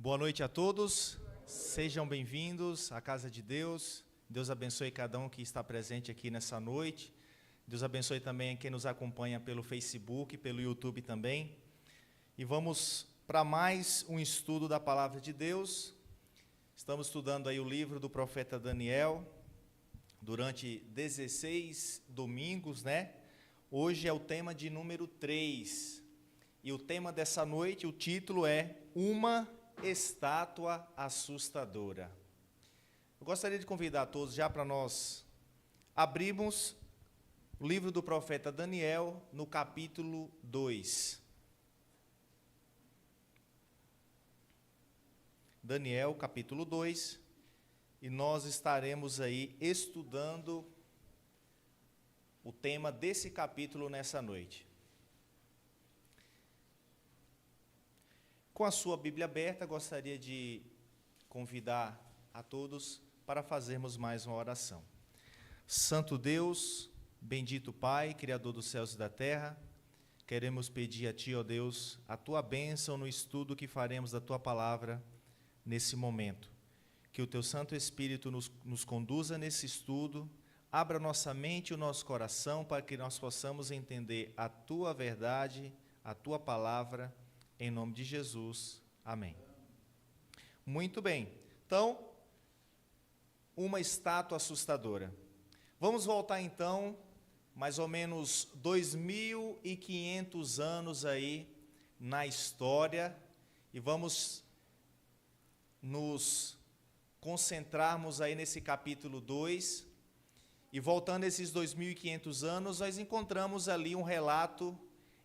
Boa noite a todos, sejam bem-vindos à casa de Deus. Deus abençoe cada um que está presente aqui nessa noite. Deus abençoe também quem nos acompanha pelo Facebook, pelo YouTube também. E vamos para mais um estudo da Palavra de Deus. Estamos estudando aí o livro do profeta Daniel durante 16 domingos, né? Hoje é o tema de número 3. E o tema dessa noite, o título é Uma Estátua Assustadora. Eu gostaria de convidar todos já para nós abrirmos o livro do profeta Daniel no capítulo 2. Daniel, capítulo 2, e nós estaremos aí estudando o tema desse capítulo nessa noite. Com a sua Bíblia aberta, gostaria de convidar a todos para fazermos mais uma oração. Santo Deus, bendito Pai, Criador dos céus e da terra, queremos pedir a Ti, ó Deus, a Tua bênção no estudo que faremos da Tua palavra nesse momento. Que o Teu Santo Espírito nos conduza nesse estudo, abra nossa mente e o nosso coração para que nós possamos entender a Tua verdade, a Tua palavra, em nome de Jesus. Amém. Muito bem. Então, uma estátua assustadora. Vamos voltar então, mais ou menos 2.500 anos aí na história e vamos nos concentrarmos aí nesse capítulo 2. E voltando esses 2.500 anos, nós encontramos ali um relato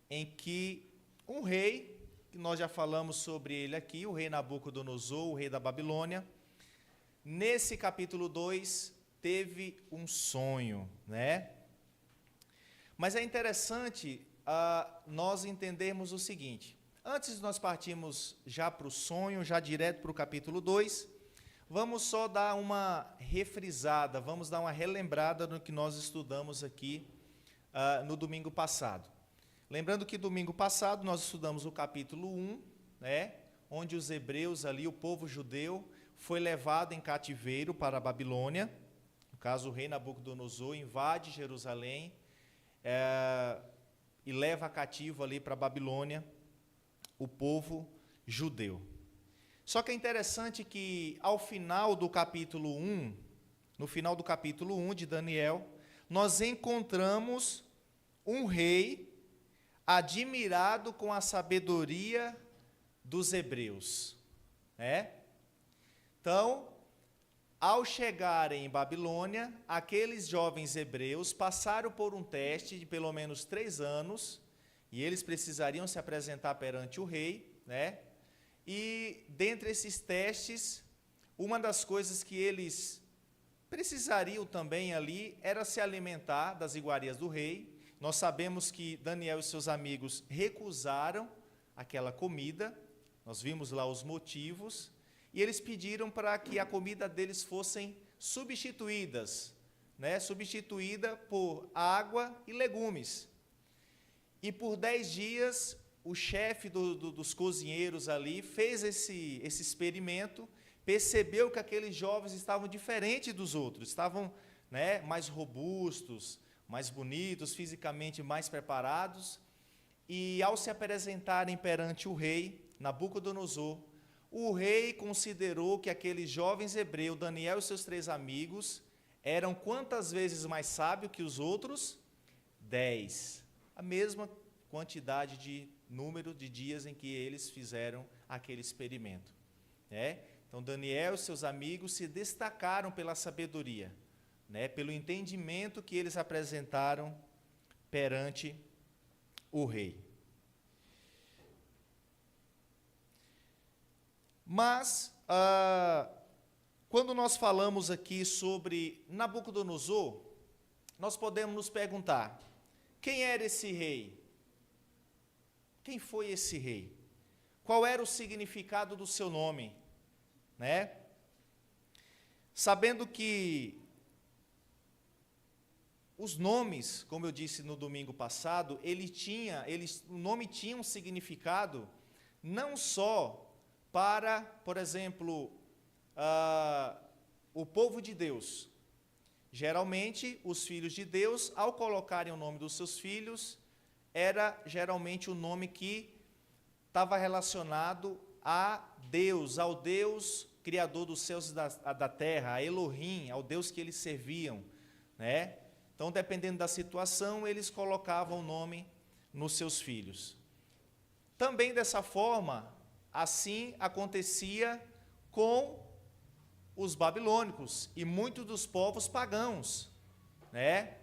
em que um rei, que nós já falamos sobre ele aqui, o rei Nabucodonosor, o rei da Babilônia, nesse capítulo 2, teve um sonho, né? Mas é interessante nós entendermos o seguinte, antes de nós partirmos já para o sonho, já direto para o capítulo 2, vamos só dar uma refrisada, vamos dar uma relembrada no que nós estudamos aqui no domingo passado. Lembrando que domingo passado nós estudamos o capítulo 1, né, onde os hebreus ali, o povo judeu, foi levado em cativeiro para a Babilônia. No caso, o rei Nabucodonosor invade Jerusalém e leva cativo ali para a Babilônia o povo judeu. Só que é interessante que ao final do capítulo 1, no final do capítulo 1 de Daniel, nós encontramos um rei admirado com a sabedoria dos hebreus, né? Então, ao chegarem em Babilônia, aqueles jovens hebreus passaram por um teste de pelo menos 3 anos, e eles precisariam se apresentar perante o rei, né? E dentre esses testes, uma das coisas que eles precisariam também ali era se alimentar das iguarias do rei. Nós sabemos que Daniel e seus amigos recusaram aquela comida, nós vimos lá os motivos, e eles pediram para que a comida deles fossem substituídas, né? Substituída por água e legumes. E por 10 dias, o chefe dos cozinheiros ali fez esse experimento, percebeu que aqueles jovens estavam diferentes dos outros, estavam, né, mais robustos, mais bonitos, fisicamente mais preparados, e ao se apresentarem perante o rei Nabucodonosor, o rei considerou que aqueles jovens hebreus, Daniel e seus 3 amigos, eram quantas vezes mais sábios que os outros? 10. A mesma quantidade de número de dias em que eles fizeram aquele experimento, né? Então Daniel e seus amigos se destacaram pela sabedoria, né, pelo entendimento que eles apresentaram perante o rei. Mas, quando nós falamos aqui sobre Nabucodonosor, nós podemos nos perguntar, quem era esse rei? Quem foi esse rei? Qual era o significado do seu nome? Né? Sabendo que os nomes, como eu disse no domingo passado, o nome tinha um significado não só para, por exemplo, o povo de Deus. Geralmente, os filhos de Deus, ao colocarem o nome dos seus filhos, era geralmente o nome que estava relacionado a Deus, ao Deus criador dos céus e da terra, a Elohim, ao Deus que eles serviam, né? Então, dependendo da situação, eles colocavam o nome nos seus filhos. Também dessa forma, assim acontecia com os babilônicos e muitos dos povos pagãos, né?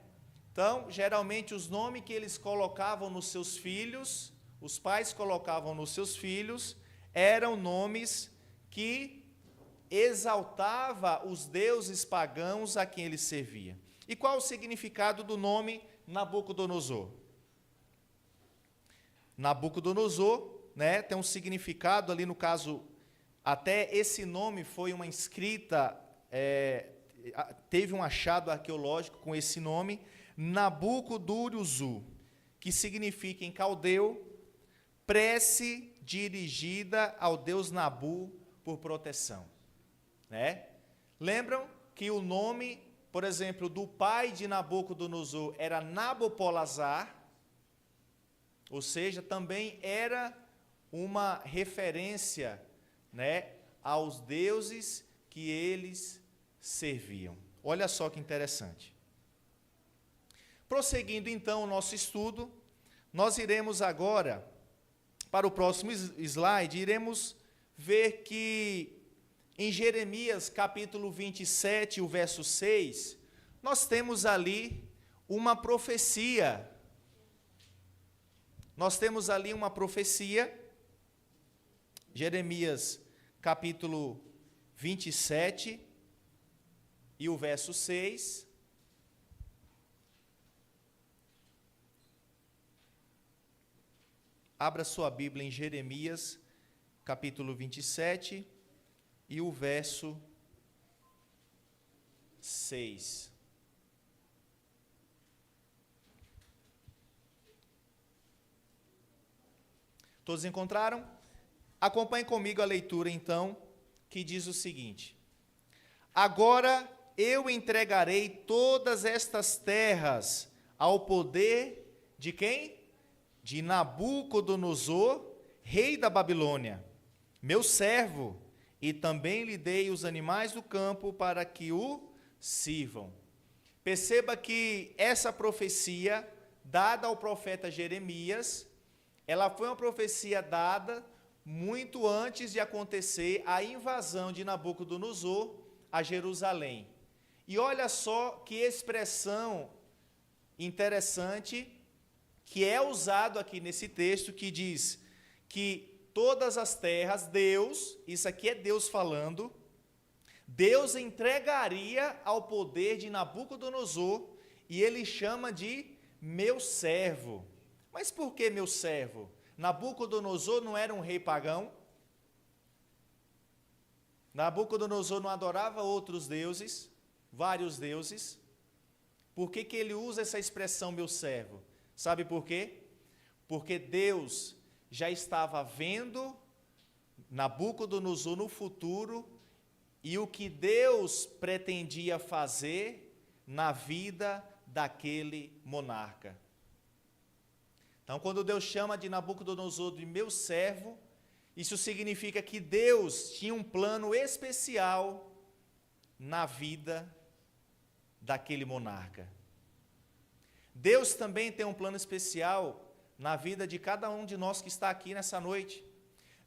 Então, geralmente, os nomes que eles colocavam nos seus filhos, os pais colocavam nos seus filhos, eram nomes que exaltava os deuses pagãos a quem ele servia. E qual o significado do nome Nabucodonosor? Nabucodonosor, né, tem um significado ali, no caso, até esse nome foi uma inscrita, teve um achado arqueológico com esse nome, Nabucodonosor, que significa em caldeu, prece dirigida ao deus Nabu por proteção, né? Lembram que o nome, por exemplo, do pai de Nabucodonosor era Nabopolassar, ou seja, também era uma referência, né, aos deuses que eles serviam. Olha só que interessante. Prosseguindo então o nosso estudo, nós iremos agora, para o próximo slide, iremos ver que em Jeremias capítulo 27, o verso 6, nós temos ali uma profecia. Nós temos ali uma profecia, Jeremias capítulo 27 e o verso 6. Abra sua Bíblia em Jeremias, capítulo 27, e o verso 6. Todos encontraram? Acompanhe comigo a leitura, então, que diz o seguinte: Agora eu entregarei todas estas terras ao poder de quem? De Nabucodonosor, rei da Babilônia, meu servo, e também lhe dei os animais do campo para que o sirvam. Perceba que essa profecia, dada ao profeta Jeremias, ela foi uma profecia dada muito antes de acontecer a invasão de Nabucodonosor a Jerusalém. E olha só que expressão interessante que é usado aqui nesse texto, que diz que todas as terras, Deus, isso aqui é Deus falando, Deus entregaria ao poder de Nabucodonosor, e ele chama de meu servo. Mas por que meu servo? Nabucodonosor não era um rei pagão? Nabucodonosor não adorava outros deuses, vários deuses? Por que ele usa essa expressão meu servo? Sabe por quê? Porque Deus já estava vendo Nabucodonosor no futuro e o que Deus pretendia fazer na vida daquele monarca. Então, quando Deus chama de Nabucodonosor de meu servo, isso significa que Deus tinha um plano especial na vida daquele monarca. Deus também tem um plano especial na vida de cada um de nós que está aqui nessa noite.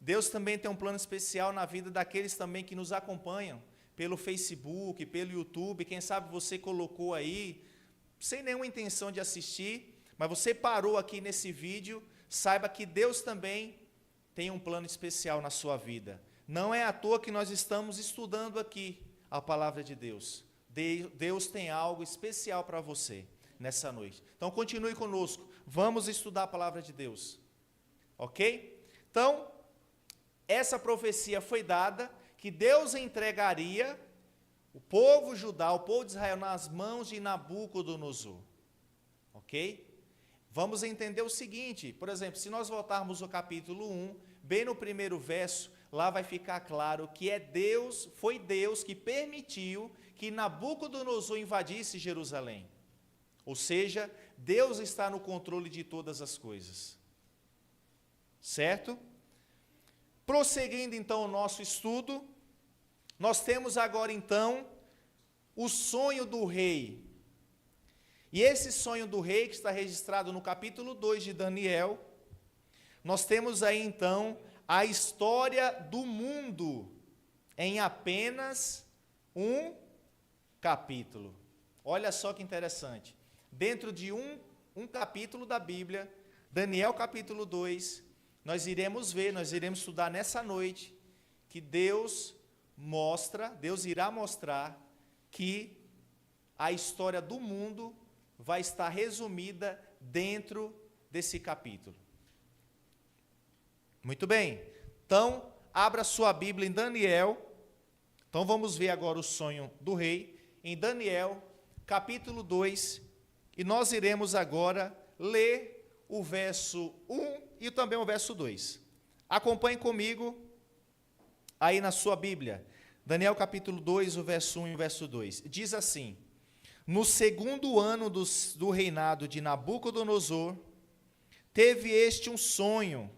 Deus também tem um plano especial na vida daqueles também que nos acompanham pelo Facebook, pelo YouTube. Quem sabe você colocou aí, sem nenhuma intenção de assistir, mas você parou aqui nesse vídeo, saiba que Deus também tem um plano especial na sua vida. Não é à toa que nós estamos estudando aqui a palavra de Deus. Deus tem algo especial para você nessa noite. Então, continue conosco. Vamos estudar a palavra de Deus. Ok? Então, essa profecia foi dada, que Deus entregaria o povo judá, o povo de Israel, nas mãos de Nabucodonosor. Ok? Vamos entender o seguinte, por exemplo, se nós voltarmos ao capítulo 1, bem no primeiro verso, lá vai ficar claro que foi Deus que permitiu que Nabucodonosor invadisse Jerusalém. Ou seja, Deus está no controle de todas as coisas. Certo? Prosseguindo então o nosso estudo, nós temos agora então o sonho do rei. E esse sonho do rei, que está registrado no capítulo 2 de Daniel, nós temos aí então a história do mundo em apenas um capítulo. Olha só que interessante. Dentro de um capítulo da Bíblia, Daniel capítulo 2, nós iremos estudar nessa noite, que Deus irá mostrar que a história do mundo vai estar resumida dentro desse capítulo. Muito bem, então, abra sua Bíblia em Daniel. Então, vamos ver agora o sonho do rei, em Daniel, capítulo 2, e nós iremos agora ler o verso 1 e também o verso 2. Acompanhe comigo aí na sua Bíblia. Daniel capítulo 2, o verso 1 e o verso 2. Diz assim: no segundo ano do reinado de Nabucodonosor, teve este um sonho.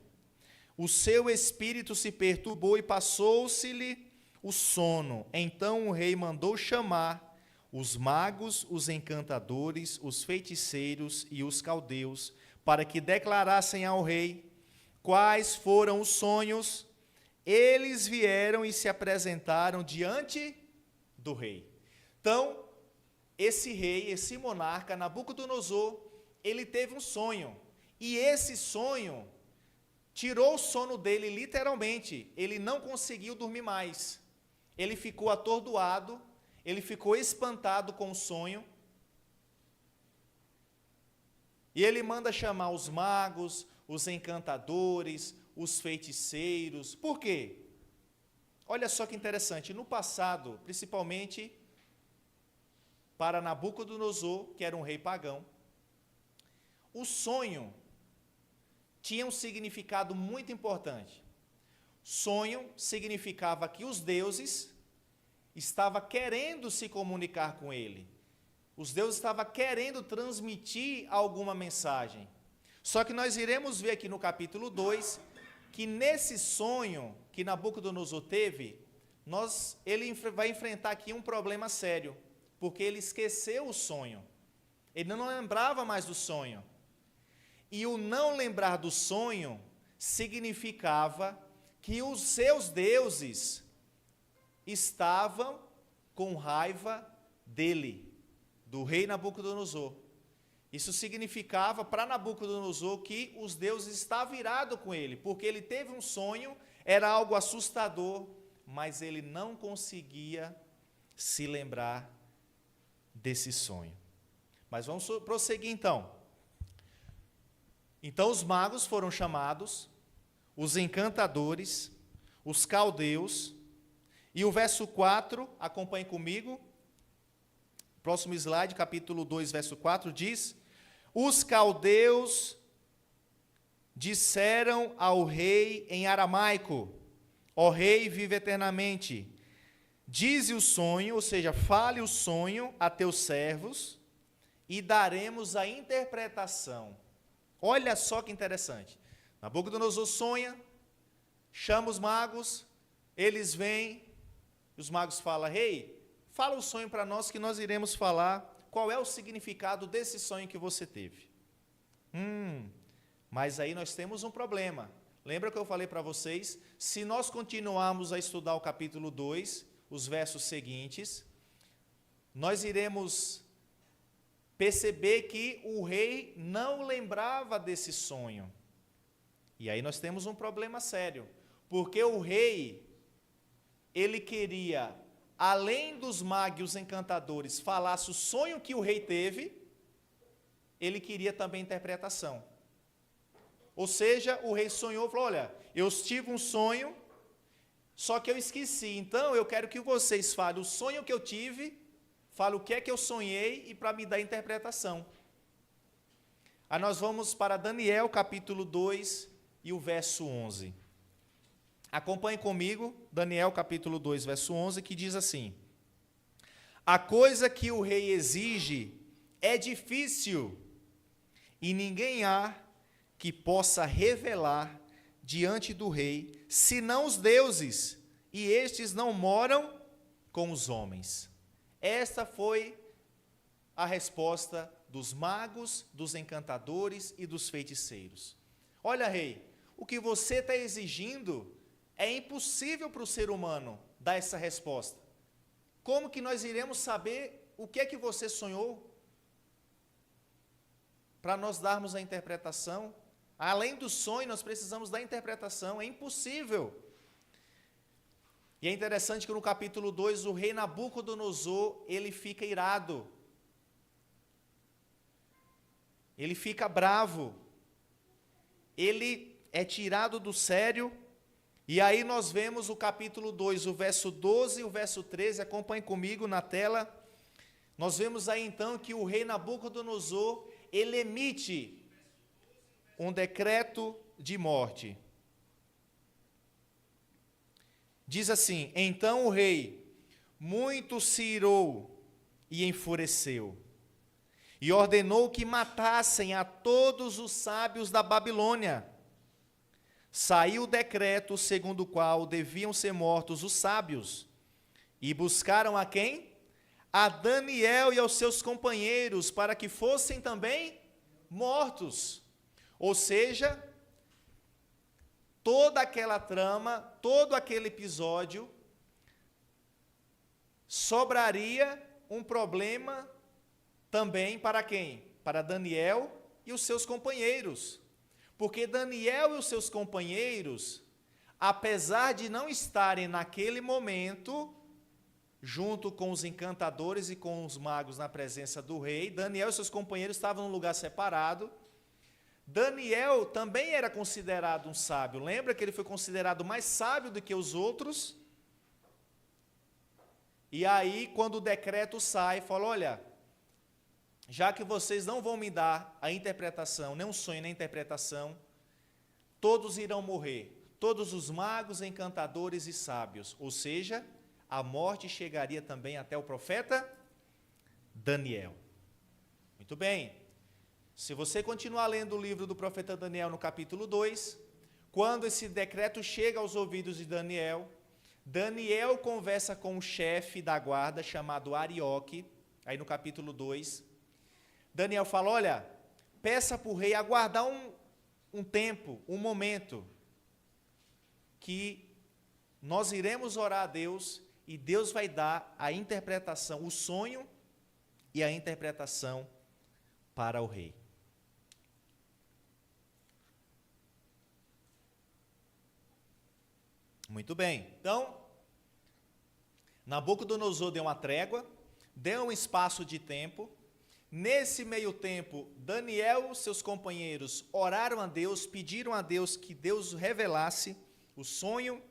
O seu espírito se perturbou e passou-se-lhe o sono. Então o rei mandou chamar os magos, os encantadores, os feiticeiros e os caldeus, para que declarassem ao rei quais foram os sonhos. Eles vieram e se apresentaram diante do rei. Então, esse rei, esse monarca, Nabucodonosor, ele teve um sonho. E esse sonho tirou o sono dele literalmente. Ele não conseguiu dormir mais. Ele ficou atordoado, ele ficou espantado com o sonho. E ele manda chamar os magos, os encantadores, os feiticeiros. Por quê? Olha só que interessante. No passado, principalmente para Nabucodonosor, que era um rei pagão, o sonho tinha um significado muito importante. Sonho significava que os deuses estavam querendo se comunicar com ele. Os deuses estavam querendo transmitir alguma mensagem. Só que nós iremos ver aqui no capítulo 2, que nesse sonho que Nabucodonosor teve, ele vai enfrentar aqui um problema sério, porque ele esqueceu o sonho. Ele não lembrava mais do sonho. E o não lembrar do sonho significava que os seus deuses estavam com raiva dele, do rei Nabucodonosor. Isso significava para Nabucodonosor que os deuses estavam irados com ele, porque ele teve um sonho, era algo assustador, mas ele não conseguia se lembrar desse sonho. Mas vamos prosseguir então. Então os magos foram chamados, os encantadores, os caldeus, e o verso 4, acompanhe comigo, próximo slide, capítulo 2, verso 4, diz: os caldeus disseram ao rei em aramaico: ó rei, vive eternamente. Dize o sonho, ou seja, fale o sonho a teus servos, e daremos a interpretação. Olha só que interessante. Nabucodonosor sonha, chama os magos, eles vêm, e os magos falam: rei, fala o sonho para nós que nós iremos falar qual é o significado desse sonho que você teve. Mas aí nós temos um problema. Lembra que eu falei para vocês? Se nós continuarmos a estudar o capítulo 2, os versos seguintes, nós iremos perceber que o rei não lembrava desse sonho. E aí nós temos um problema sério, porque o rei, ele queria, além dos magos e os encantadores, falasse o sonho que o rei teve, ele queria também interpretação. Ou seja, o rei sonhou e falou: olha, eu tive um sonho, só que eu esqueci, então eu quero que vocês falem o sonho que eu tive, falem o que é que eu sonhei e para me dar interpretação. Aí nós vamos para Daniel capítulo 2 e o verso 11. Acompanhe comigo, Daniel capítulo 2, verso 11, que diz assim: a coisa que o rei exige é difícil, e ninguém há que possa revelar diante do rei, senão os deuses, e estes não moram com os homens. Esta foi a resposta dos magos, dos encantadores e dos feiticeiros. Olha, rei, o que você está exigindo é impossível para o ser humano dar essa resposta. Como que nós iremos saber o que é que você sonhou? Para nós darmos a interpretação. Além do sonho, nós precisamos da interpretação. É impossível. E é interessante que no capítulo 2, o rei Nabucodonosor, ele fica irado. Ele fica bravo. Ele é tirado do sério. E aí nós vemos o capítulo 2, o verso 12 e o verso 13. Acompanhe comigo na tela. Nós vemos aí então que o rei Nabucodonosor, ele emite um decreto de morte. Diz assim: então o rei muito se irou e enfureceu, e ordenou que matassem a todos os sábios da Babilônia. Saiu o decreto segundo o qual deviam ser mortos os sábios, e buscaram a quem? A Daniel e aos seus companheiros, para que fossem também mortos. Ou seja, toda aquela trama, todo aquele episódio, sobraria um problema também para quem? Para Daniel e os seus companheiros. Porque Daniel e os seus companheiros, apesar de não estarem naquele momento, junto com os encantadores e com os magos na presença do rei, Daniel e seus companheiros estavam num lugar separado. Daniel também era considerado um sábio. Lembra que ele foi considerado mais sábio do que os outros? E aí, quando o decreto sai, fala: olha, já que vocês não vão me dar a interpretação, nem um sonho, nem interpretação, todos irão morrer. Todos os magos, encantadores e sábios. Ou seja, a morte chegaria também até o profeta Daniel. Muito bem. Se você continuar lendo o livro do profeta Daniel no capítulo 2, quando esse decreto chega aos ouvidos de Daniel, Daniel conversa com o chefe da guarda, chamado Arioque, aí no capítulo 2. Daniel fala: olha, peça para o rei aguardar um tempo, um momento, que nós iremos orar a Deus, e Deus vai dar a interpretação, o sonho e a interpretação para o rei. Muito bem, então, Nabucodonosor deu uma trégua, deu um espaço de tempo. Nesse meio tempo, Daniel e seus companheiros oraram a Deus, pediram a Deus que Deus revelasse o sonho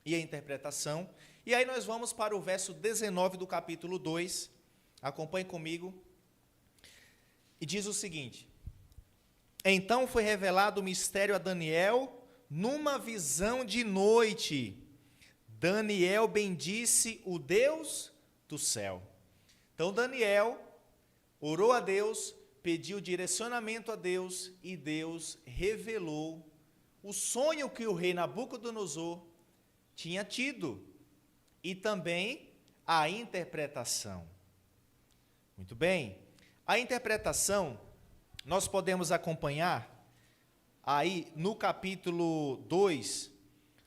e a interpretação. E aí nós vamos para o verso 19 do capítulo 2, acompanhe comigo, e diz o seguinte: então foi revelado o mistério a Daniel numa visão de noite. Daniel bendisse o Deus do céu. Então Daniel orou a Deus, pediu direcionamento a Deus, e Deus revelou o sonho que o rei Nabucodonosor tinha tido, e também a interpretação. Muito bem, a interpretação nós podemos acompanhar aí no capítulo 2,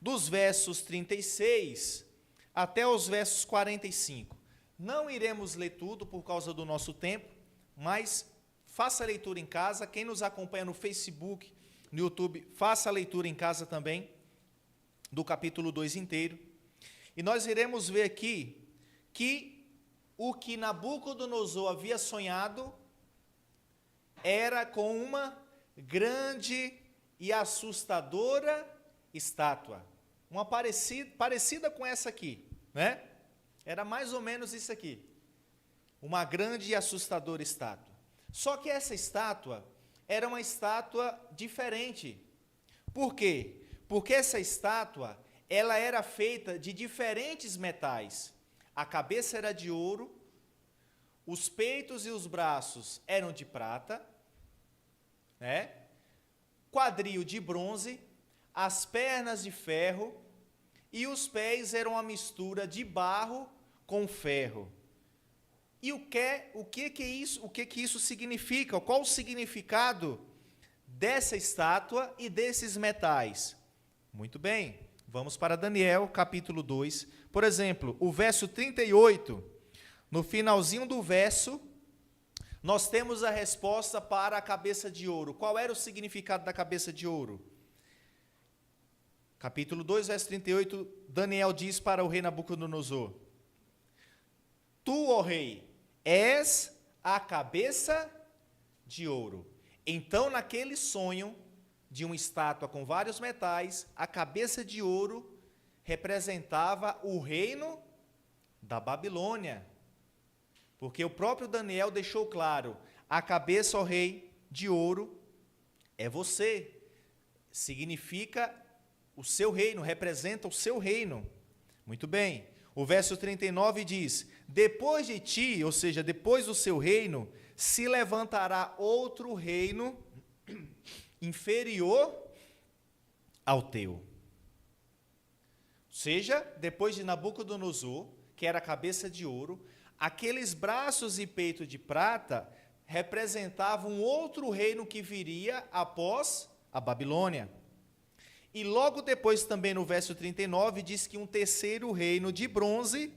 dos versos 36 até os versos 45. Não iremos ler tudo por causa do nosso tempo, mas faça a leitura em casa. Quem nos acompanha no Facebook, no YouTube, faça a leitura em casa também, do capítulo 2 inteiro. E nós iremos ver aqui que o que Nabucodonosor havia sonhado era com uma grande e assustadora estátua. Uma parecida com essa aqui, né? Era mais ou menos isso aqui. Uma grande e assustadora estátua. Só que essa estátua era uma estátua diferente. Por quê? Porque essa estátua, ela era feita de diferentes metais. A cabeça era de ouro, os peitos e os braços eram de prata, né? Quadril de bronze, as pernas de ferro e os pés eram uma mistura de barro com ferro. E o que isso significa? Qual o significado dessa estátua e desses metais? Muito bem, vamos para Daniel, capítulo 2. Por exemplo, o verso 38, no finalzinho do verso, nós temos a resposta para a cabeça de ouro. Qual era o significado da cabeça de ouro? Capítulo 2, verso 38, Daniel diz para o rei Nabucodonosor: Tu, ó rei, és a cabeça de ouro. Então, naquele sonho de uma estátua com vários metais, a cabeça de ouro representava o reino da Babilônia. Porque o próprio Daniel deixou claro: a cabeça, ó rei, de ouro é você. Significa o seu reino, representa o seu reino. Muito bem. O verso 39 diz: Depois de ti, ou seja, depois do seu reino, se levantará outro reino inferior ao teu. Ou seja, depois de Nabucodonosor, que era a cabeça de ouro, aqueles braços e peito de prata representavam um outro reino que viria após a Babilônia. E logo depois, também no verso 39, diz que um terceiro reino de bronze,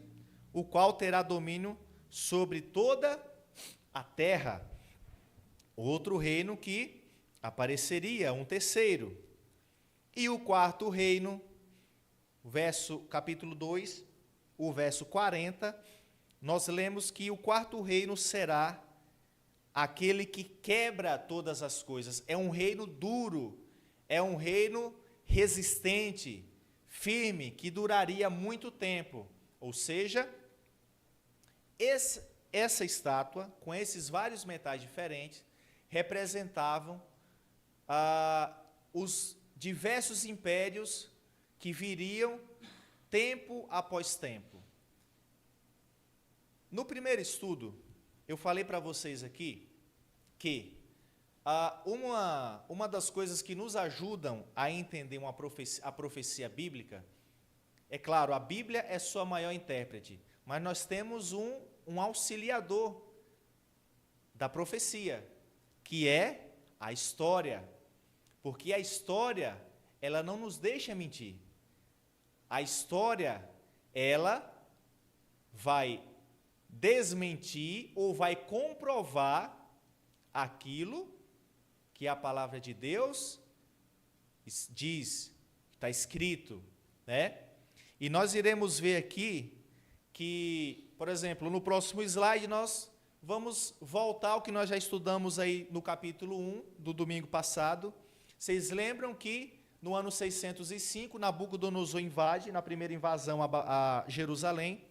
o qual terá domínio sobre toda a terra. Outro reino que apareceria, um terceiro. E o quarto reino, capítulo 2, o verso 40, nós lemos que o quarto reino será aquele que quebra todas as coisas. É um reino duro, é um reino resistente, firme, que duraria muito tempo. Ou seja, essa estátua, com esses vários metais diferentes, representavam os diversos impérios que viriam tempo após tempo. No primeiro estudo, eu falei para vocês aqui que uma das coisas que nos ajudam a entender a profecia bíblica, é claro, a Bíblia é sua maior intérprete, mas nós temos um auxiliador da profecia, que é a história, porque a história, ela não nos deixa mentir. A história, ela vai desmentir ou vai comprovar aquilo que a palavra de Deus diz, está escrito, né? E nós iremos ver aqui que, por exemplo, no próximo slide nós vamos voltar ao que nós já estudamos aí no capítulo 1 do domingo passado. Vocês lembram que no ano 605, Nabucodonosor invade, na primeira invasão a Jerusalém,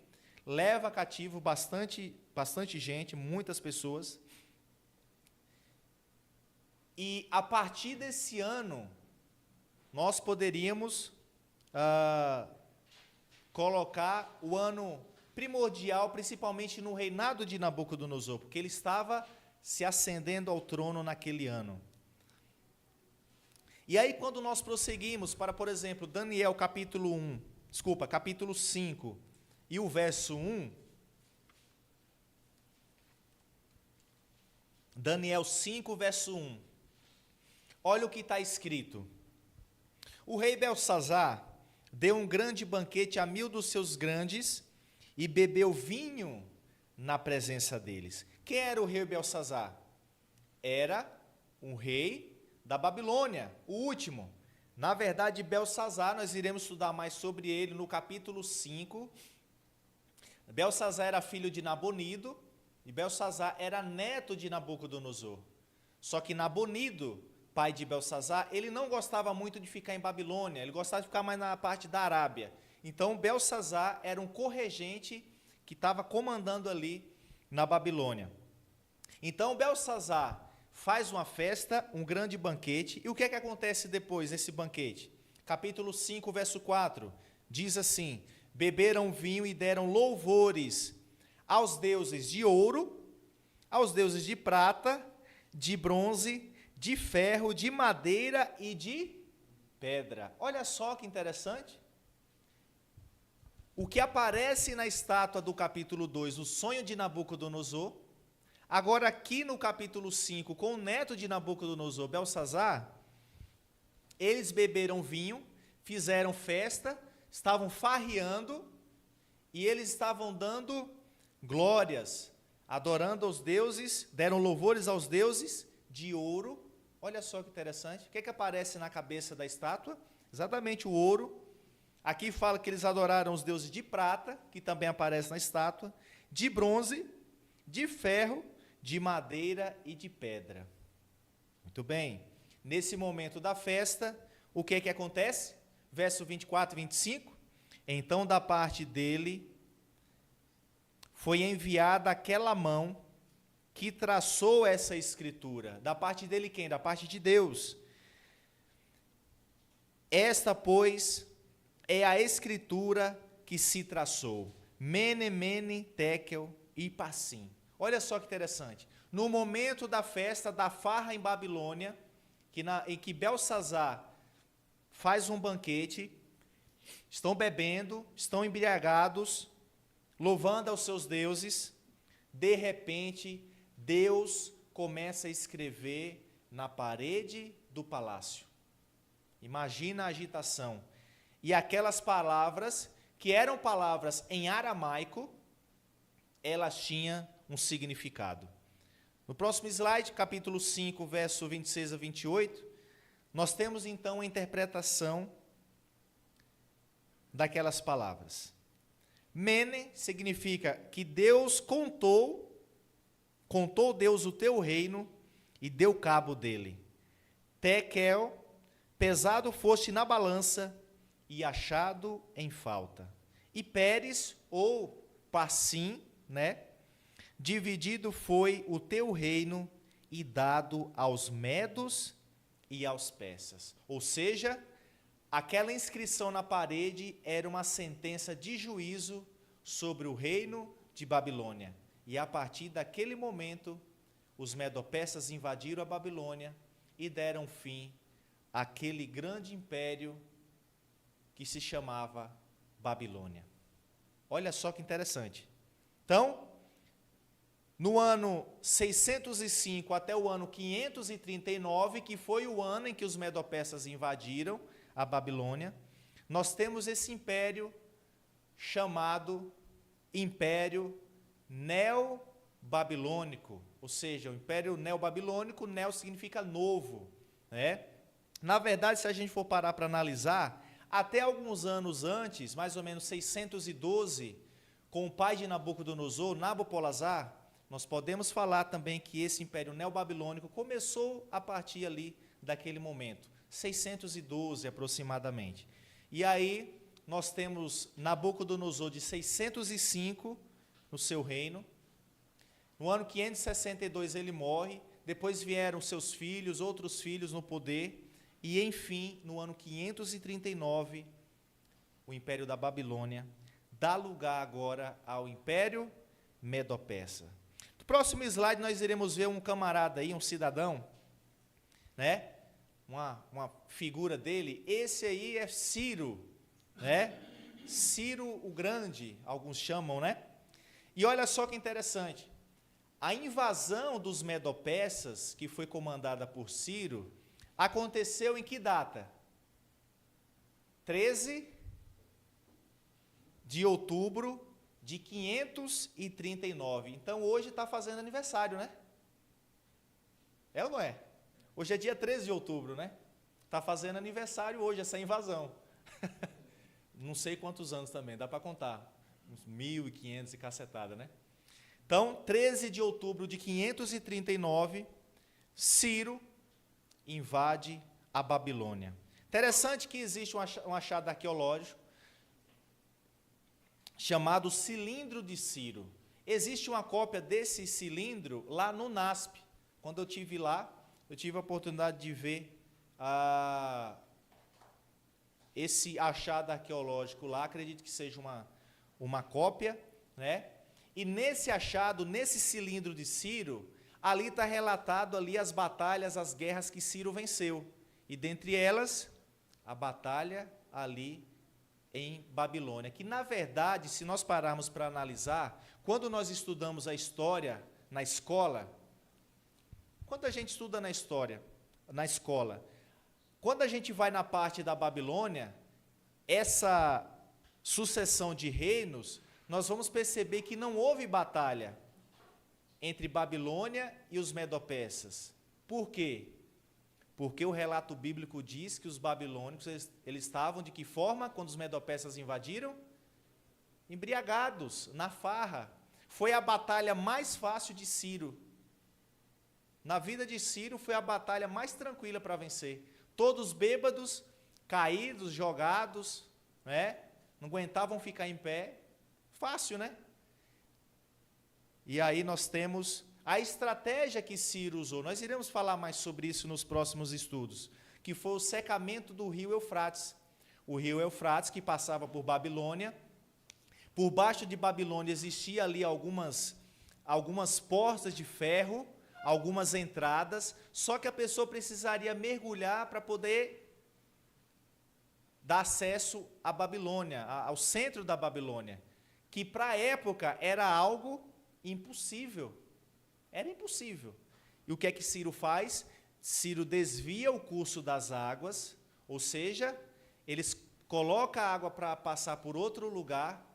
leva cativo bastante gente, muitas pessoas. E a partir desse ano, nós poderíamos colocar o ano primordial, principalmente no reinado de Nabucodonosor, porque ele estava se ascendendo ao trono naquele ano. E aí, quando nós prosseguimos para, por exemplo, Daniel capítulo 5 e o verso 1, Daniel 5, verso 1, olha o que está escrito. O rei Belsazar deu um grande banquete a 1000 dos seus grandes e bebeu vinho na presença deles. Quem era o rei Belsazar? Era um rei da Babilônia, o último. Na verdade, Belsazar, nós iremos estudar mais sobre ele no capítulo 5. Belsazar era filho de Nabonido, e Belsazar era neto de Nabucodonosor. Só que Nabonido, pai de Belsazar, ele não gostava muito de ficar em Babilônia, ele gostava de ficar mais na parte da Arábia. Então, Belsazar era um corregente que estava comandando ali na Babilônia. Então, Belsazar faz uma festa, um grande banquete, e o que é que acontece depois desse banquete? Capítulo 5, verso 4, diz assim: beberam vinho e deram louvores aos deuses de ouro, aos deuses de prata, de bronze, de ferro, de madeira e de pedra. Olha só que interessante. O que aparece na estátua do capítulo 2, o sonho de Nabucodonosor, agora aqui no capítulo 5, com o neto de Nabucodonosor, Belsazar, eles beberam vinho, fizeram festa, estavam farreando, e eles estavam dando glórias, adorando aos deuses, deram louvores aos deuses de ouro. Olha só que interessante. O que aparece na cabeça da estátua? Exatamente o ouro. Aqui fala que eles adoraram os deuses de prata, que também aparece na estátua, de bronze, de ferro, de madeira e de pedra. Muito bem. Nesse momento da festa, o que acontece? Verso 24 e 25. Então, da parte dele, foi enviada aquela mão que traçou essa escritura. Da parte dele quem? Da parte de Deus. Esta, pois, é a escritura que se traçou. Mene, mene, tekel e passim. Olha só que interessante. No momento da festa, da farra em Babilônia, em que Belsazar faz um banquete, estão bebendo, estão embriagados, louvando aos seus deuses, de repente, Deus começa a escrever na parede do palácio. Imagina a agitação. E aquelas palavras, que eram palavras em aramaico, elas tinham um significado. No próximo slide, capítulo 5, verso 26 a 28, nós temos então a interpretação daquelas palavras. Mene significa que Deus contou Deus o teu reino e deu cabo dele. Tekel, pesado foste na balança e achado em falta. E Pérez, ou Passim, dividido foi o teu reino e dado aos medos e aos persas. Ou seja, aquela inscrição na parede era uma sentença de juízo sobre o reino de Babilônia. E a partir daquele momento, os medo-persas invadiram a Babilônia e deram fim àquele grande império que se chamava Babilônia. Olha só que interessante. Então, no ano 605 até o ano 539, que foi o ano em que os medo-persas invadiram a Babilônia, nós temos esse império chamado Império Neo-Babilônico, ou seja, o Império Neo-Babilônico, neo significa novo, Na verdade, se a gente for parar para analisar, até alguns anos antes, mais ou menos 612, com o pai de Nabucodonosor, Nabopolassar, nós podemos falar também que esse Império Neo-Babilônico começou a partir ali daquele momento, 612 aproximadamente. E aí nós temos Nabucodonosor de 605 no seu reino. No ano 562 ele morre, depois vieram seus filhos, outros filhos no poder, e enfim, no ano 539, o Império da Babilônia dá lugar agora ao Império Medo-Persa. No próximo slide nós iremos ver um camarada aí, um cidadão, uma figura dele. Esse aí é Ciro, Ciro o Grande, alguns chamam, E olha só que interessante, a invasão dos Medo-Persas, que foi comandada por Ciro, aconteceu em que data? 13 de outubro de 539. Então, hoje está fazendo aniversário, É ou não é? Hoje é dia 13 de outubro, Está fazendo aniversário hoje, essa invasão. Não sei quantos anos também, dá para contar. Uns 1.500 e cacetada, Então, 13 de outubro de 539, Ciro invade a Babilônia. Interessante que existe um achado arqueológico chamado Cilindro de Ciro. Existe uma cópia desse cilindro lá no NASP. Quando eu estive lá, eu tive a oportunidade de ver esse achado arqueológico lá, acredito que seja uma cópia, né? E nesse achado, nesse cilindro de Ciro, ali está relatado ali as batalhas, as guerras que Ciro venceu. E dentre elas, a batalha ali em Babilônia, que na verdade, se nós pararmos para analisar, quando nós estudamos a história na escola, quando a gente estuda na história, na escola, quando a gente vai na parte da Babilônia, essa sucessão de reinos, nós vamos perceber que não houve batalha entre Babilônia e os medo-persas. Por quê? Porque o relato bíblico diz que os babilônicos, eles estavam de que forma quando os medo-persas invadiram? Embriagados, na farra. Foi a batalha mais fácil de Ciro. Na vida de Ciro foi a batalha mais tranquila para vencer. Todos bêbados, caídos, jogados, né? Não aguentavam ficar em pé. Fácil, né? E aí nós temos a estratégia que Ciro usou. Nós iremos falar mais sobre isso nos próximos estudos, que foi o secamento do rio Eufrates. O rio Eufrates, que passava por Babilônia. Por baixo de Babilônia existia ali algumas portas de ferro, algumas entradas, só que a pessoa precisaria mergulhar para poder dar acesso à Babilônia, ao centro da Babilônia, que para a época era algo impossível. Era impossível. E o que é que Ciro faz? Ciro desvia o curso das águas, ou seja, eles colocam a água para passar por outro lugar,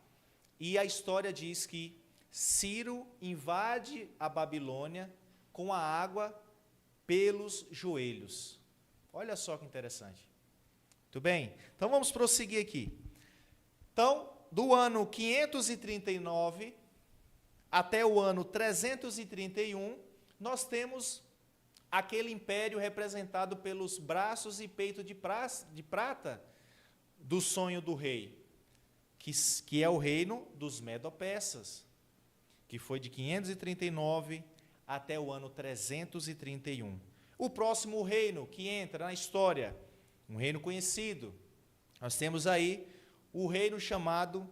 e a história diz que Ciro invade a Babilônia com a água pelos joelhos. Olha só que interessante. Muito bem? Então vamos prosseguir aqui. Então, do ano 539 até o ano 331, nós temos aquele império representado pelos braços e peito de prata do sonho do rei, que é o reino dos Medo-Persas, que foi de 539 até o ano 331. O próximo reino que entra na história, um reino conhecido, nós temos aí o reino chamado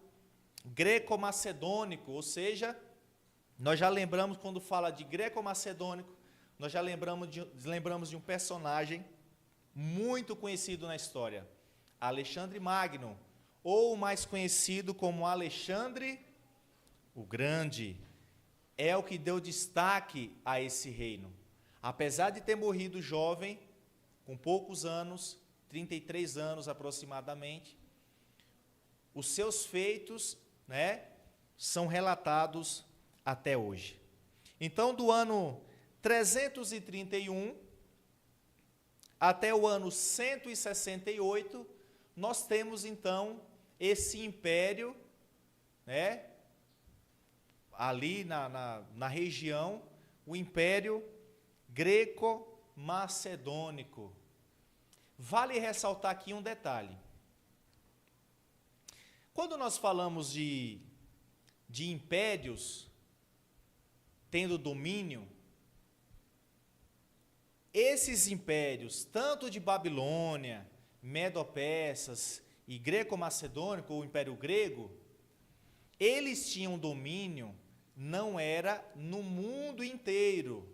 greco-macedônico, ou seja, nós já lembramos, quando fala de greco-macedônico, nós já lembramos de um personagem muito conhecido na história, Alexandre Magno, ou mais conhecido como Alexandre o Grande, é o que deu destaque a esse reino. Apesar de ter morrido jovem, com poucos anos, 33 anos aproximadamente, os seus feitos, né, são relatados até hoje. Então, do ano 331 até o ano 168, nós temos, então, esse império, né, ali na região, o Império Greco-Macedônico. Vale ressaltar aqui um detalhe. Quando nós falamos de impérios tendo domínio, esses impérios, tanto de Babilônia, Medo-Persas e Greco-Macedônico, ou Império Grego, eles tinham domínio, não era no mundo inteiro,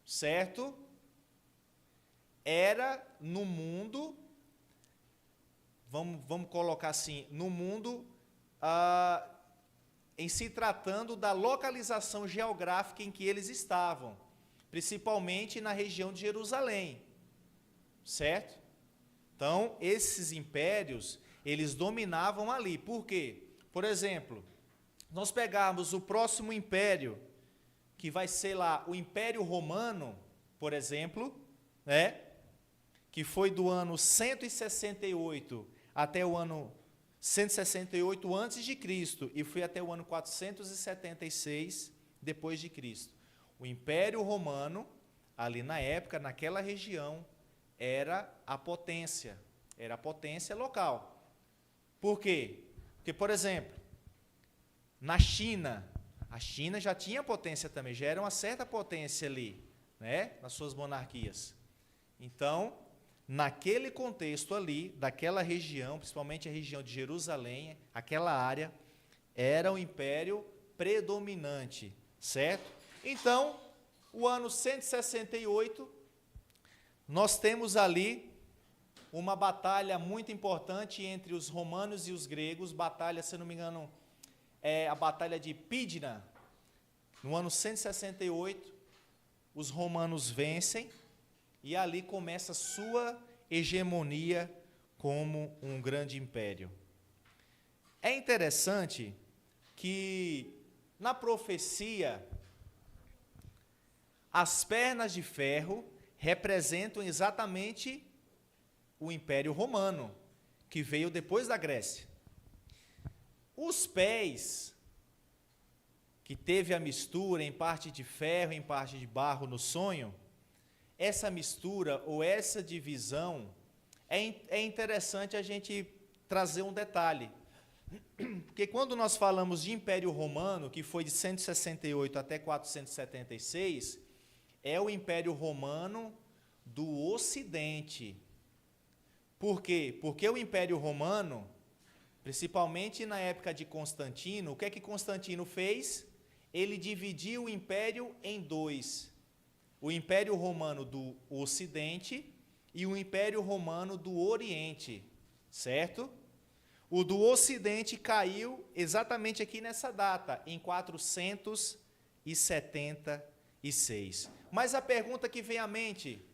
certo? Era no mundo, vamos colocar assim, no mundo, em se tratando da localização geográfica em que eles estavam, principalmente na região de Jerusalém, certo? Então, esses impérios, eles dominavam ali. Por quê? Por exemplo, nós pegarmos o próximo império, que vai ser lá o Império Romano, por exemplo, né? Que foi do ano 168 até o ano 168 antes de Cristo e foi até o ano 476 depois de Cristo. O Império Romano, ali na época, naquela região, era a potência local. Por quê? Porque, por exemplo, na China, a China já tinha potência também, já era uma certa potência ali, né, nas suas monarquias. Então, naquele contexto ali, daquela região, principalmente a região de Jerusalém, aquela área, era o império predominante, certo? Então, o ano 168, nós temos ali uma batalha muito importante entre os romanos e os gregos, batalha, se não me engano, é a batalha de Pídna. No ano 168, os romanos vencem e ali começa a sua hegemonia como um grande império. É interessante que na profecia as pernas de ferro representam exatamente o Império Romano, que veio depois da Grécia. Os pés, que teve a mistura em parte de ferro, em parte de barro no sonho, essa mistura ou essa divisão, é interessante a gente trazer um detalhe. Porque quando nós falamos de Império Romano, que foi de 168 até 476, é o Império Romano do Ocidente. Por quê? Porque o Império Romano, principalmente na época de Constantino, o que é que Constantino fez? Ele dividiu o império em dois. O Império Romano do Ocidente e o Império Romano do Oriente, certo? O do Ocidente caiu exatamente aqui nessa data, em 476. Mas a pergunta que vem à mente,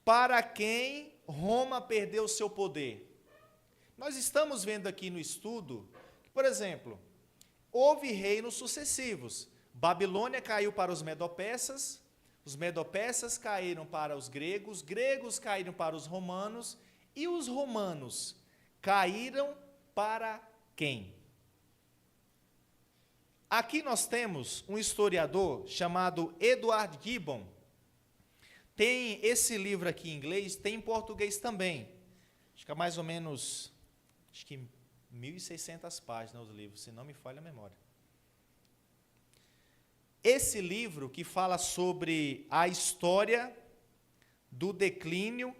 para quem Roma perdeu seu poder? Nós estamos vendo aqui no estudo, que, por exemplo, houve reinos sucessivos. Babilônia caiu para os medo-persas caíram para os gregos caíram para os romanos, e os romanos caíram para quem? Aqui nós temos um historiador chamado Edward Gibbon. Tem esse livro aqui em inglês, tem em português também. Acho que é mais ou menos, 1.600 páginas os livros, se não me falha a memória. Esse livro que fala sobre a história do declínio.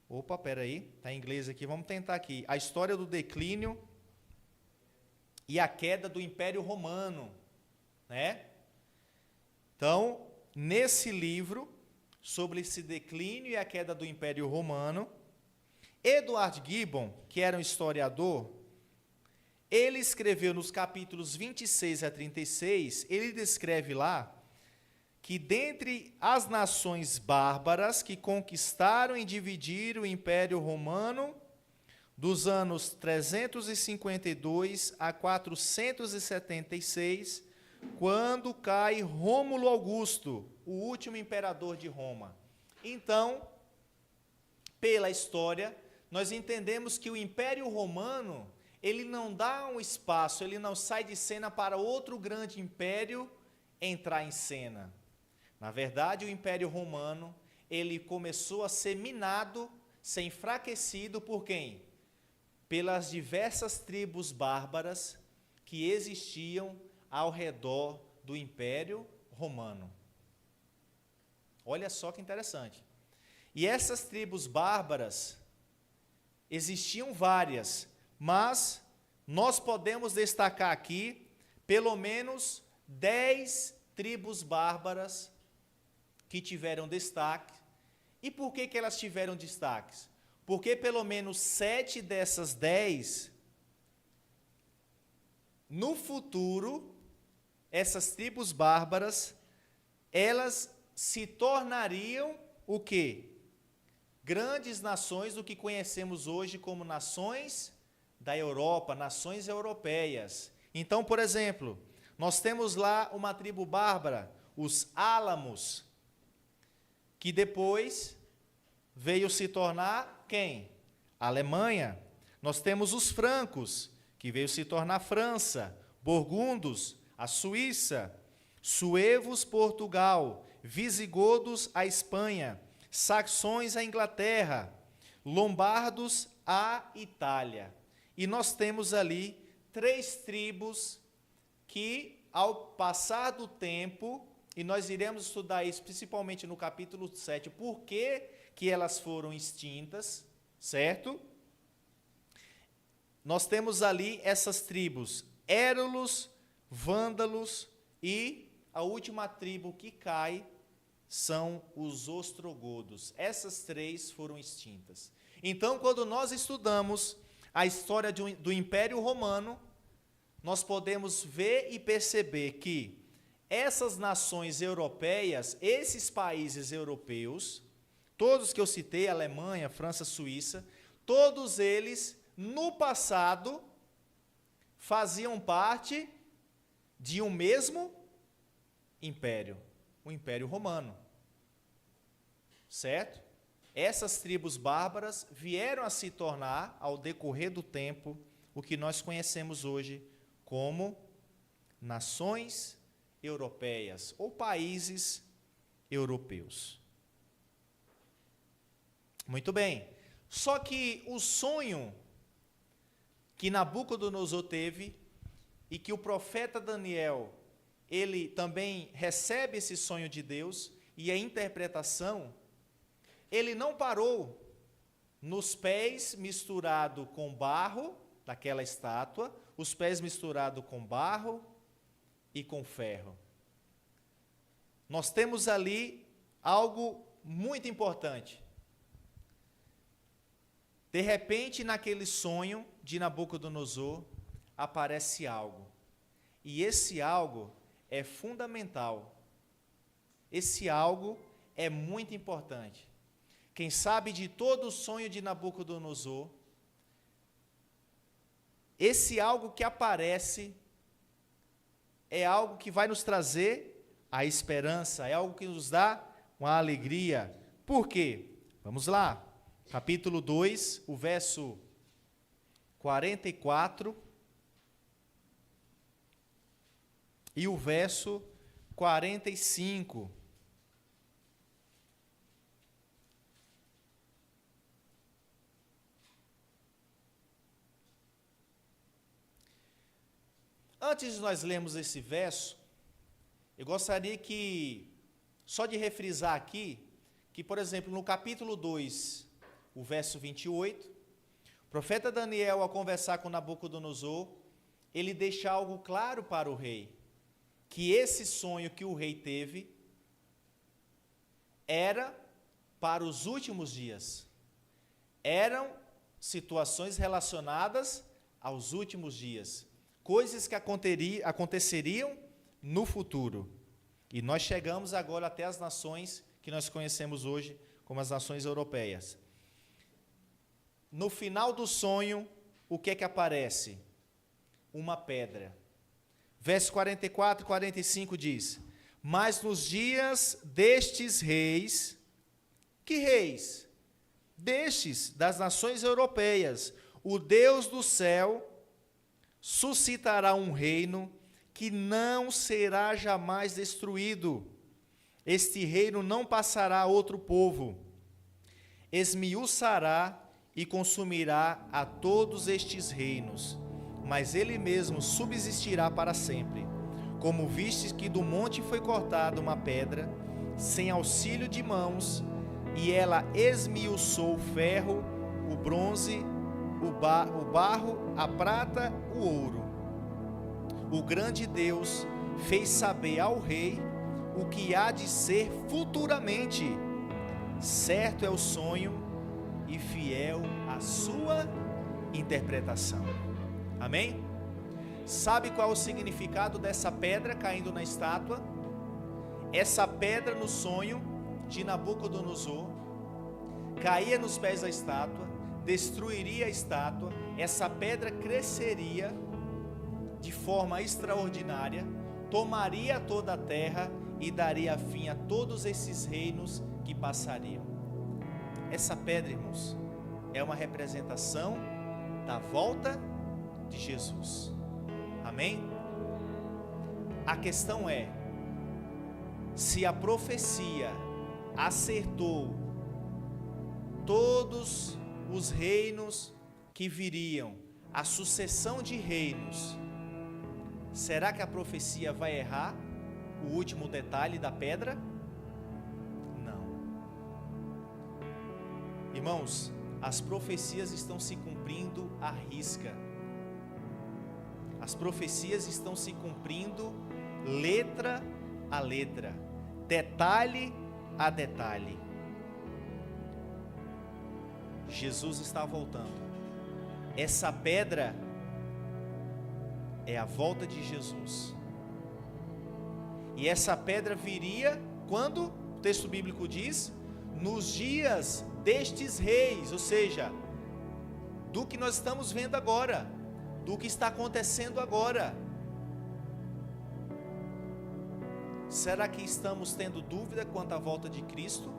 Opa, peraí, está em inglês aqui, vamos tentar aqui. A história do declínio e a queda do Império Romano, né? Então, nesse livro, sobre esse declínio e a queda do Império Romano, Edward Gibbon, que era um historiador, ele escreveu nos capítulos 26 a 36, ele descreve lá que dentre as nações bárbaras que conquistaram e dividiram o Império Romano dos anos 352 a 476, quando cai Rômulo Augusto, o último imperador de Roma. Então, pela história, nós entendemos que o Império Romano, ele não dá um espaço, ele não sai de cena para outro grande império entrar em cena. Na verdade, o Império Romano, ele começou a ser minado, ser enfraquecido por quem? Pelas diversas tribos bárbaras que existiam ao redor do Império Romano. Olha só que interessante. E essas tribos bárbaras, existiam várias, mas nós podemos destacar aqui pelo menos 10 tribos bárbaras que tiveram destaque. E por que elas tiveram destaques? Porque pelo menos 7 dessas 10, no futuro, essas tribos bárbaras, elas se tornariam o quê? Grandes nações, o que conhecemos hoje como nações da Europa, nações europeias. Então, por exemplo, nós temos lá uma tribo bárbara, os álamos, que depois veio se tornar quem? A Alemanha. Nós temos os francos, que veio se tornar França, burgundos, a Suíça, suevos, Portugal, visigodos, a Espanha, saxões, a Inglaterra, lombardos, a Itália. E nós temos ali 3 tribos que, ao passar do tempo, e nós iremos estudar isso principalmente no capítulo 7, por que elas foram extintas, certo? Nós temos ali essas tribos, Érulos, Vândalos, e a última tribo que cai são os ostrogodos. Essas três foram extintas. Então, quando nós estudamos a história do Império Romano, nós podemos ver e perceber que essas nações europeias, esses países europeus, todos que eu citei, Alemanha, França, Suíça, todos eles, no passado, faziam parte de um mesmo império, o Império Romano, certo? Essas tribos bárbaras vieram a se tornar, ao decorrer do tempo, o que nós conhecemos hoje como nações europeias ou países europeus. Muito bem. Só que o sonho que Nabucodonosor teve e que o profeta Daniel, ele também recebe esse sonho de Deus e a interpretação, ele não parou nos pés misturado com barro daquela estátua, os pés misturados com barro e com ferro. Nós temos ali algo muito importante. De repente, naquele sonho de Nabucodonosor, aparece algo. E esse algo é fundamental. Esse algo é muito importante. Quem sabe de todo o sonho de Nabucodonosor, esse algo que aparece é algo que vai nos trazer a esperança, é algo que nos dá uma alegria. Por quê? Vamos lá. Capítulo 2, o verso 44 e o verso 45. Antes de nós lermos esse verso, eu gostaria só de refrisar aqui, que, por exemplo, no capítulo 2, o verso 28, o profeta Daniel, ao conversar com Nabucodonosor, ele deixa algo claro para o rei, que esse sonho que o rei teve era para os últimos dias. Eram situações relacionadas aos últimos dias, coisas que aconteceriam no futuro. E nós chegamos agora até as nações que nós conhecemos hoje como as nações europeias. No final do sonho, o que é que aparece? Uma pedra. Verso 44 e 45 diz: mas nos dias destes reis, que reis? Destes, das nações europeias, o Deus do céu suscitará um reino que não será jamais destruído. Este reino não passará a outro povo. Esmiuçará e consumirá a todos estes reinos, mas ele mesmo subsistirá para sempre. Como vistes que do monte foi cortada uma pedra, sem auxílio de mãos, e ela esmiuçou o ferro, o bronze, o barro, a prata, o ouro. O grande Deus fez saber ao rei o que há de ser futuramente. Certo é o sonho e fiel a sua interpretação. Amém? Sabe qual é o significado dessa pedra caindo na estátua? Essa pedra no sonho de Nabucodonosor caía nos pés da estátua, destruiria a estátua, essa pedra cresceria de forma extraordinária, tomaria toda a terra e daria fim a todos esses reinos que passariam. Essa pedra, irmãos, é uma representação da volta de Jesus. Amém? A questão é, se a profecia acertou todos os reinos que viriam, a sucessão de reinos, será que a profecia vai errar? o último detalhe da pedra? Não. Irmãos, as profecias estão se cumprindo à risca. As profecias estão se cumprindo letra a letra, detalhe a detalhe. Jesus está voltando. Essa pedra é a volta de Jesus. E essa pedra viria quando? O texto bíblico diz: nos dias destes reis, ou seja, do que nós estamos vendo agora, do que está acontecendo agora. Será que estamos tendo dúvida quanto à volta de Cristo?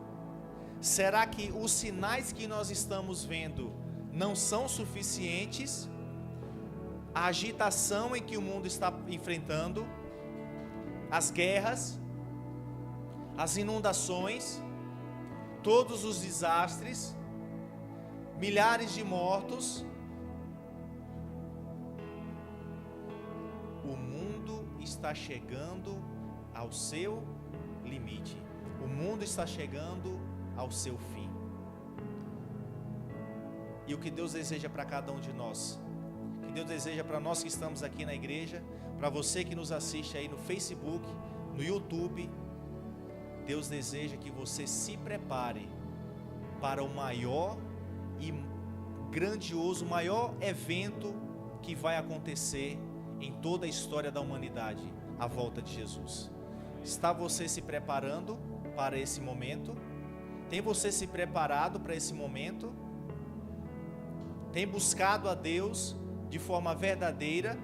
Será que os sinais que nós estamos vendo não são suficientes? A agitação em que o mundo está enfrentando, as guerras, as inundações, todos os desastres, milhares de mortos. O mundo está chegando ao seu limite. O mundo está chegando ao seu fim. E o que Deus deseja para cada um de nós, que Deus deseja para nós que estamos aqui na igreja, para você que nos assiste aí no Facebook, no YouTube, Deus deseja que você se prepare para o maior e grandioso, maior evento que vai acontecer em toda a história da humanidade, a volta de Jesus. Está você se preparando para esse momento? Tem você se preparado para esse momento? Tem buscado a Deus de forma verdadeira?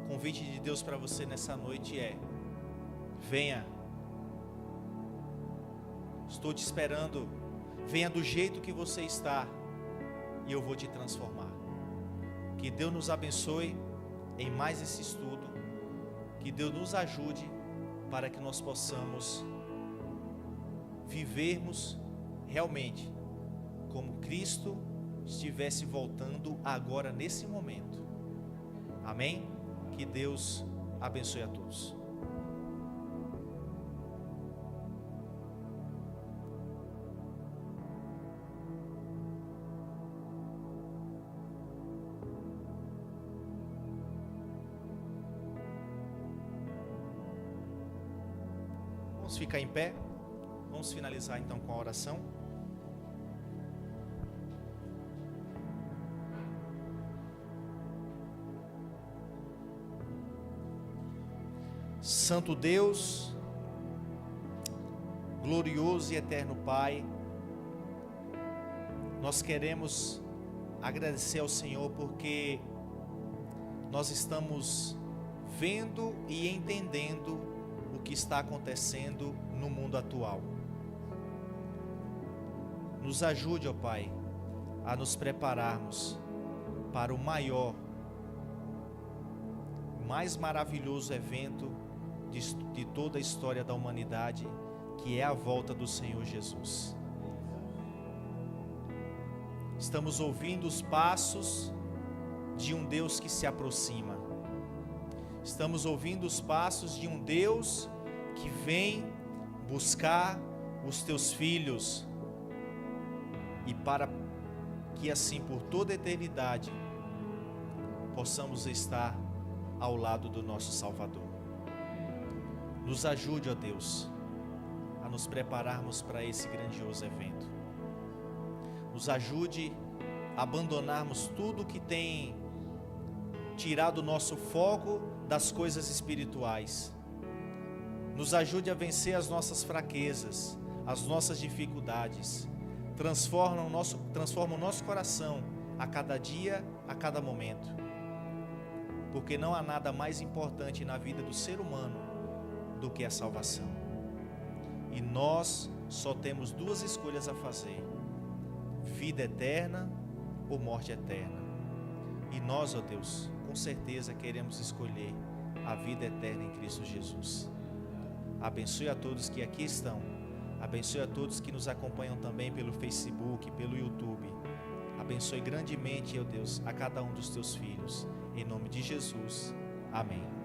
O convite de Deus para você nessa noite é: venha, estou te esperando, venha do jeito que você está e eu vou te transformar. Que Deus nos abençoe em mais esse estudo, que Deus nos ajude para que nós possamos vivermos realmente como Cristo estivesse voltando agora nesse momento. Amém? Que Deus abençoe a todos. Vamos ficar em pé. Vamos finalizar então com a oração. Santo Deus, glorioso e eterno Pai, nós queremos agradecer ao Senhor porque nós estamos vendo e entendendo o que está acontecendo no mundo atual. Nos ajude, ó Pai, a nos prepararmos para o maior, mais maravilhoso evento de toda a história da humanidade, que é a volta do Senhor Jesus. Estamos ouvindo os passos de um Deus que se aproxima. Estamos ouvindo os passos de um Deus que vem buscar os teus filhos, e para que assim por toda a eternidade possamos estar ao lado do nosso Salvador. Nos ajude, ó Deus, a nos prepararmos para esse grandioso evento. Nos ajude a abandonarmos tudo que tem tirado o nosso foco das coisas espirituais. Nos ajude a vencer as nossas fraquezas, as nossas dificuldades. Transforma o nosso coração a cada dia, a cada momento. Porque não há nada mais importante na vida do ser humano do que a salvação. E nós só temos duas escolhas a fazer: vida eterna ou morte eterna. E nós, ó Deus, com certeza queremos escolher a vida eterna em Cristo Jesus. Abençoe a todos que aqui estão. Abençoe a todos que nos acompanham também pelo Facebook, pelo YouTube. Abençoe grandemente, ó Deus, a cada um dos teus filhos. Em nome de Jesus. Amém.